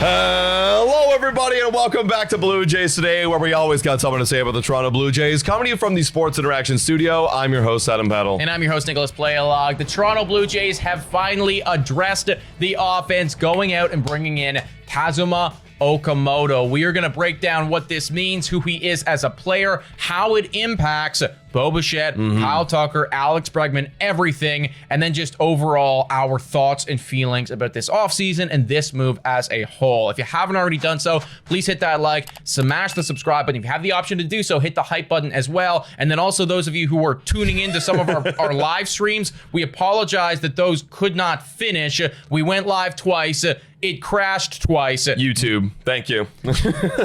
Hello, everybody, and welcome back to Blue Jays Today, where we always got something to say about the Toronto Blue Jays. Coming to you from the Sports Interaction Studio, I'm your host, Adam Peddle. And I'm your host, Nicholas Playalog. The Toronto Blue Jays have finally addressed the offense, going out and bringing in Kazuma Okamoto. We are going to break down what this means, who he is as a player, how it impacts Bichette, Kyle Tucker, Alex Bregman, everything, and then just overall our thoughts and feelings about this offseason and this move as a whole. If you haven't already done so, please hit that like, smash the subscribe button. If you have the option to do so, hit the hype button as well. And then also those of you who are tuning into some of our live streams, we apologize that those could not finish. We went live twice. It crashed twice. YouTube, thank you.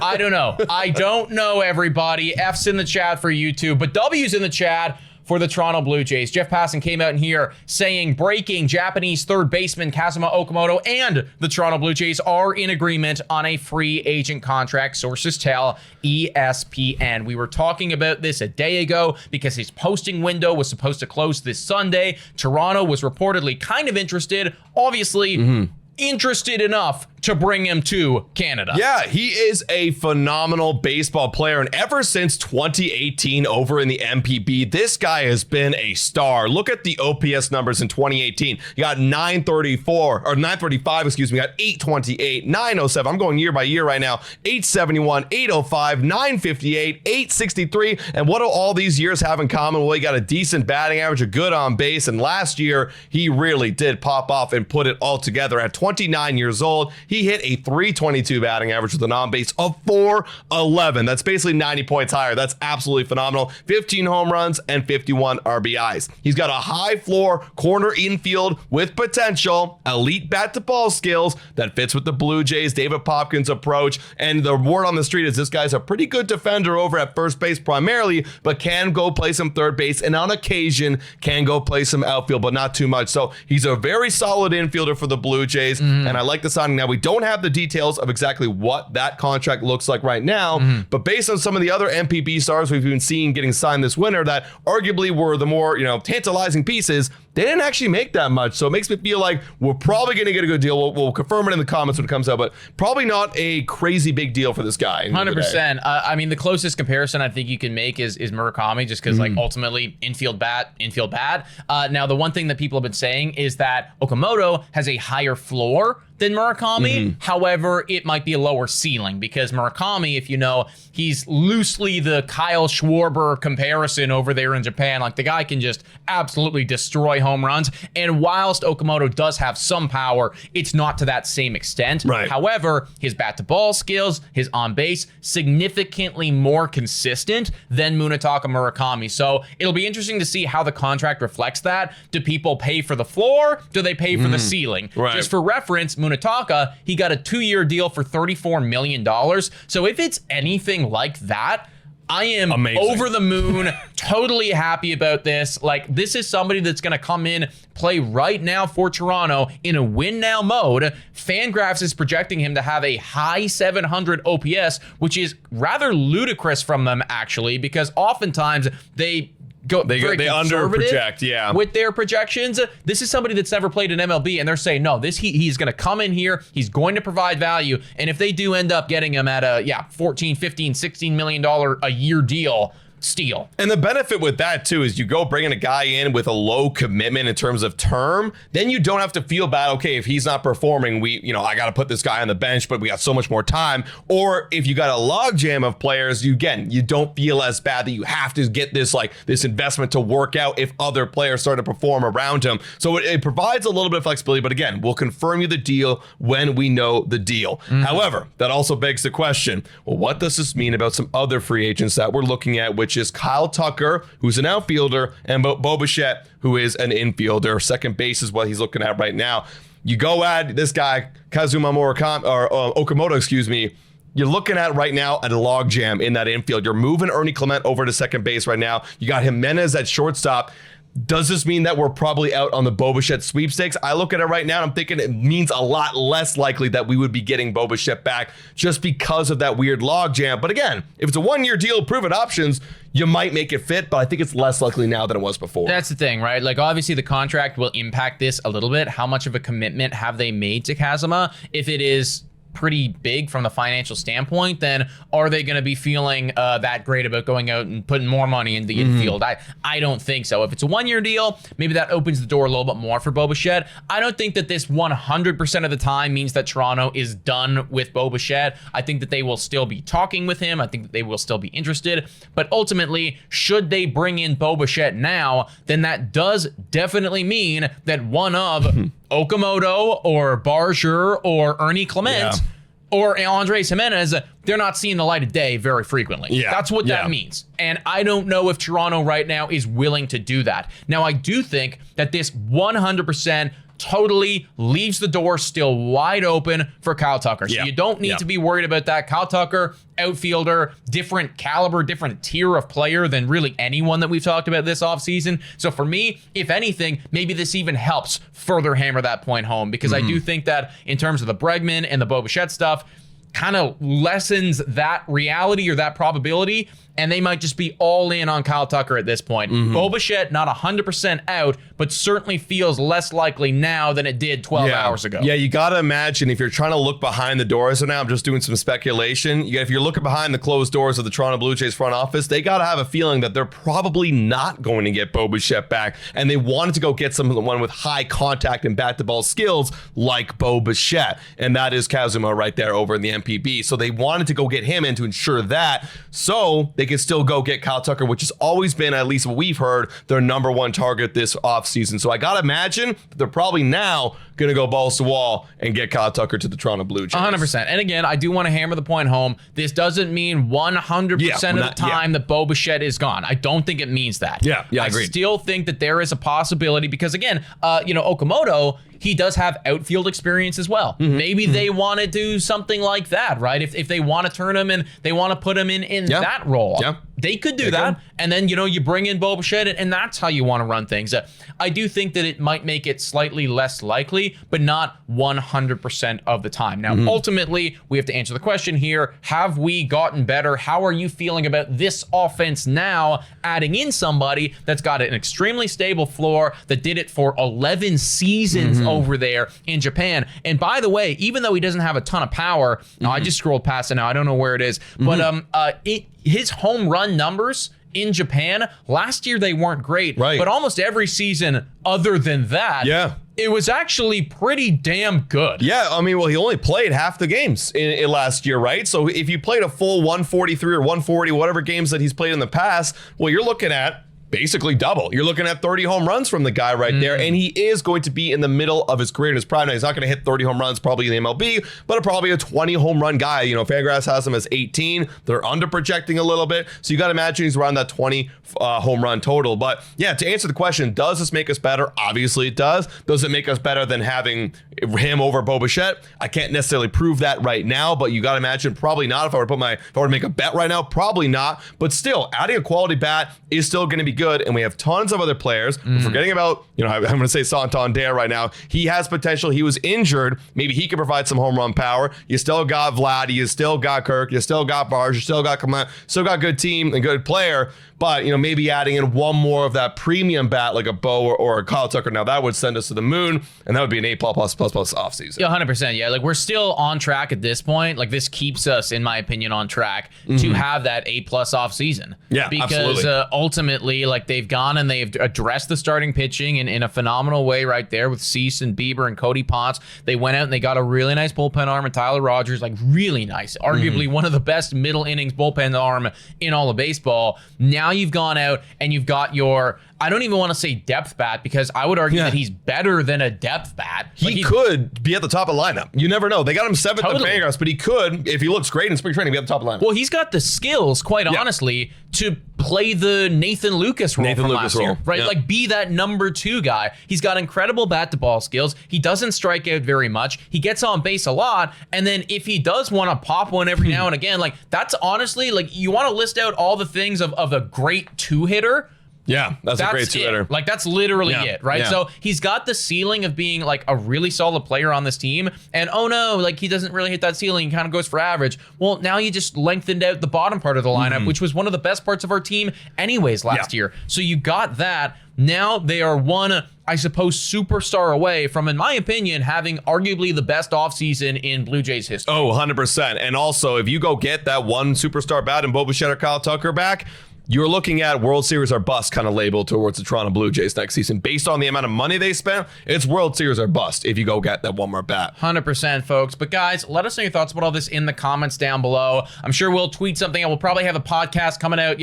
I don't know, everybody. F's in the chat for YouTube, but W's in the chat for the Toronto Blue Jays. Jeff Passan came out in here saying breaking Japanese third baseman Kazuma Okamoto and the Toronto Blue Jays are in agreement on a free agent contract, sources tell ESPN. We were talking about this a day ago because his posting window was supposed to close this Sunday. Toronto was reportedly kind of interested, obviously interested enough to bring him to Canada. Yeah, he is a phenomenal baseball player, and ever since 2018 over in the NPB, this guy has been a star. Look at the OPS numbers in 2018. He got 935, excuse me, got 828, 907. I'm going year by year right now. 871, 805, 958, 863. And what do all these years have in common? Well, he got a decent batting average, a good on base, and last year he really did pop off and put it all together. At 29 years old, he hit a 322 batting average with an on-base of 411. That's basically 90 points higher. That's absolutely phenomenal. 15 home runs and 51 RBIs. He's got a high floor corner infield with potential, elite bat-to-ball skills that fits with the Blue Jays, David Popkins approach. And the word on the street is this guy's a pretty good defender over at first base primarily, but can go play some third base and on occasion can go play some outfield, but not too much. So he's a very solid infielder for the Blue Jays. And I like the signing. Now, we don't have the details of exactly what that contract looks like right now, but based on some of the other NPB stars we've been seeing getting signed this winter that arguably were the more, tantalizing pieces, they didn't actually make that much. So it makes me feel like we're probably going to get a good deal. We'll confirm it in the comments when it comes out, but probably not a crazy big deal for this guy. 100%. I mean, the closest comparison I think you can make is Murakami, just because ultimately infield bad. Now, the one thing that people have been saying is that Okamoto has a higher floor than Murakami. However, it might be a lower ceiling because Murakami, if you know, he's loosely the Kyle Schwarber comparison over there in Japan. Like, the guy can just absolutely destroy home runs. And whilst Okamoto does have some power, it's not to that same extent. Right. However, his bat-to-ball skills, his on-base, significantly more consistent than Munetaka Murakami. So it'll be interesting to see how the contract reflects that. Do people pay for the floor? Do they pay for the ceiling? Right. Just for reference, Munetaka, he got a 2-year deal for $34 million. So if it's anything like that, I am amazing. Over the moon, totally happy about this. Like, this is somebody that's going to come in, play right now for Toronto in a win now mode. Fangraphs is projecting him to have a high 700 OPS, which is rather ludicrous from them, actually, because oftentimes they under project, with their projections. This is somebody that's never played an MLB, and they're saying, no, he's going to come in here, he's going to provide value, and if they do end up getting him at a $14, $15, $16 million a year deal, steal. And the benefit with that too is you go bringing a guy in with a low commitment in terms of term, then you don't have to feel bad. Okay, if he's not performing, I got to put this guy on the bench, but we got so much more time. Or if you got a logjam of players, you don't feel as bad that you have to get this investment to work out if other players start to perform around him. So it provides a little bit of flexibility, but again, we'll confirm you the deal when we know the deal. However, that also begs the question, well, what does this mean about some other free agents that we're looking at, which is Kyle Tucker, who's an outfielder, and Bichette, who is an infielder. Second base is what he's looking at right now. You go add this guy, Kazuma Okamoto, you're looking at right now at a logjam in that infield. You're moving Ernie Clement over to second base right now. You got Jimenez at shortstop. Does this mean that we're probably out on the Bichette sweepstakes? I look at it right now and I'm thinking it means a lot less likely that we would be getting Bichette back just because of that weird logjam. But again, if it's a one-year deal, proven options, you might make it fit, but I think it's less likely now than it was before. That's the thing, right? Like, obviously the contract will impact this a little bit. How much of a commitment have they made to Kazuma? If it is pretty big from the financial standpoint, then are they going to be feeling that great about going out and putting more money in the infield? I don't think so. If it's a 1-year deal, maybe that opens the door a little bit more for Bo Bichette. I don't think that this 100% of the time means that Toronto is done with Bo Bichette. I think that they will still be talking with him. I think that they will still be interested. But ultimately, should they bring in Bo Bichette now, then that does definitely mean that one of Okamoto or Barger or Ernie Clement or Andres Jimenez, they're not seeing the light of day very frequently. Yeah. That's what that means. And I don't know if Toronto right now is willing to do that. Now, I do think that this 100% totally leaves the door still wide open for Kyle Tucker. So you don't need to be worried about that. Kyle Tucker, outfielder, different caliber, different tier of player than really anyone that we've talked about this offseason. So for me, if anything, maybe this even helps further hammer that point home, because I do think that in terms of the Bregman and the Bo Bichette stuff, kind of lessens that reality or that probability, and they might just be all in on Kyle Tucker at this point. Bo Bichette, not 100% out, but certainly feels less likely now than it did 12 hours ago. Yeah, you got to imagine if you're trying to look behind the doors, and now I'm just doing some speculation. If you're looking behind the closed doors of the Toronto Blue Jays front office, they got to have a feeling that they're probably not going to get Bo Bichette back, and they wanted to go get someone with high contact and bat-to-ball skills like Bo Bichette, and that is Kazuma right there over in the NPB. So they wanted to go get him in to ensure that, so they can still go get Kyle Tucker, which has always been, at least what we've heard, their number one target this offseason. So I got to imagine that they're probably now going to go balls to wall and get Kyle Tucker to the Toronto Blue Jays. 100%. And again, I do want to hammer the point home. This doesn't mean 100% of the time that Bo Bichette is gone. I don't think it means that. I agree. I still think that there is a possibility because, again, Okamoto, he does have outfield experience as well. Maybe they want to do something like that, right? If they want to turn him and they want to put him in that role. They could do that. And then, you bring in Bo Bichette, and that's how you want to run things. I do think that it might make it slightly less likely, but not 100% of the time. Now, ultimately, we have to answer the question here. Have we gotten better? How are you feeling about this offense now, adding in somebody that's got an extremely stable floor, that did it for 11 seasons over there in Japan? And by the way, even though he doesn't have a ton of power, I just scrolled past it now. I don't know where it is, but his home run numbers in Japan last year, they weren't great, but almost every season other than that, it was actually pretty damn good. I mean, well, he only played half the games in last year, right? So if you played a full 143 or 140, whatever games that he's played in the past, well, you're looking at basically double. You're looking at 30 home runs from the guy right there, and he is going to be in the middle of his career in his prime. Now, he's not going to hit 30 home runs probably in the MLB, but probably a 20 home run guy. Fangraphs has him as 18. They're under projecting a little bit, so you got to imagine he's around that 20 home run total. But yeah, to answer the question, does this make us better? Obviously it does. Does it make us better than having him over Bo Bichette? I can't necessarily prove that right now, but you got to imagine probably not. If I were to make a bet right now, probably not. But still, adding a quality bat is still going to be good. And we have tons of other players. We're forgetting about, I'm going to say Santander right now. He has potential. He was injured. Maybe he can provide some home run power. You still got Vlad. You still got Kirk. You still got Barge. You still got Clement. Still got good team and good player. But, maybe adding in one more of that premium bat like a Bo or a Kyle Tucker, now that would send us to the moon, and that would be an A+++ offseason. Yeah, 100%. Yeah, we're still on track at this point. This keeps us, in my opinion, on track to have that A+ offseason. Yeah, because ultimately, they've gone and they've addressed the starting pitching in a phenomenal way right there with Cease and Bieber and Cody Ponce. They went out and they got a really nice bullpen arm and Tyler Rogers, really nice. Arguably one of the best middle innings bullpen arm in all of baseball. Now you've gone out and you've got your, I don't even want to say depth bat, because I would argue that he's better than a depth bat. He could be at the top of the lineup. You never know. They got him 7th in Fangraphs, but he could, if he looks great in spring training, be at the top of the lineup. Well, he's got the skills, quite honestly, to play the Nathan Lucas role from last year, right? Yep. Be that number 2 guy. He's got incredible bat-to-ball skills. He doesn't strike out very much. He gets on base a lot, and then if he does want to pop one every now and again, that's honestly, you want to list out all the things of a great 2-hitter. Yeah, that's a great two-hitter. Like, that's literally it, right? Yeah. So he's got the ceiling of being like a really solid player on this team. And oh no, like he doesn't really hit that ceiling. He kind of goes for average. Well, now you just lengthened out the bottom part of the lineup, which was one of the best parts of our team anyways last year. So you got that. Now they are one, I suppose, superstar away from, in my opinion, having arguably the best offseason in Blue Jays history. Oh, 100%. And also, if you go get that one superstar bat and Bo Bichette or Kyle Tucker back, you're looking at World Series or bust kind of label towards the Toronto Blue Jays next season. Based on the amount of money they spent, it's World Series or bust if you go get that one more bat. 100%, folks. But guys, let us know your thoughts about all this in the comments down below. I'm sure we'll tweet something, and we'll probably have a podcast coming out,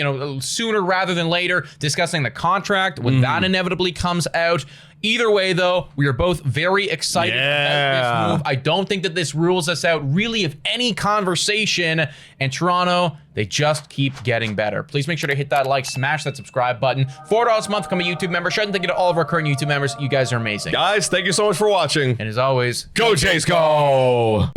sooner rather than later, discussing the contract when that inevitably comes out. Either way, though, we are both very excited about this move. I don't think that this rules us out really of any conversation. And Toronto, they just keep getting better. Please make sure to hit that like, smash that subscribe button. $4 a month, become a YouTube member. Shout out and thank you to all of our current YouTube members. You guys are amazing. Guys, thank you so much for watching. And as always, go Jays, go!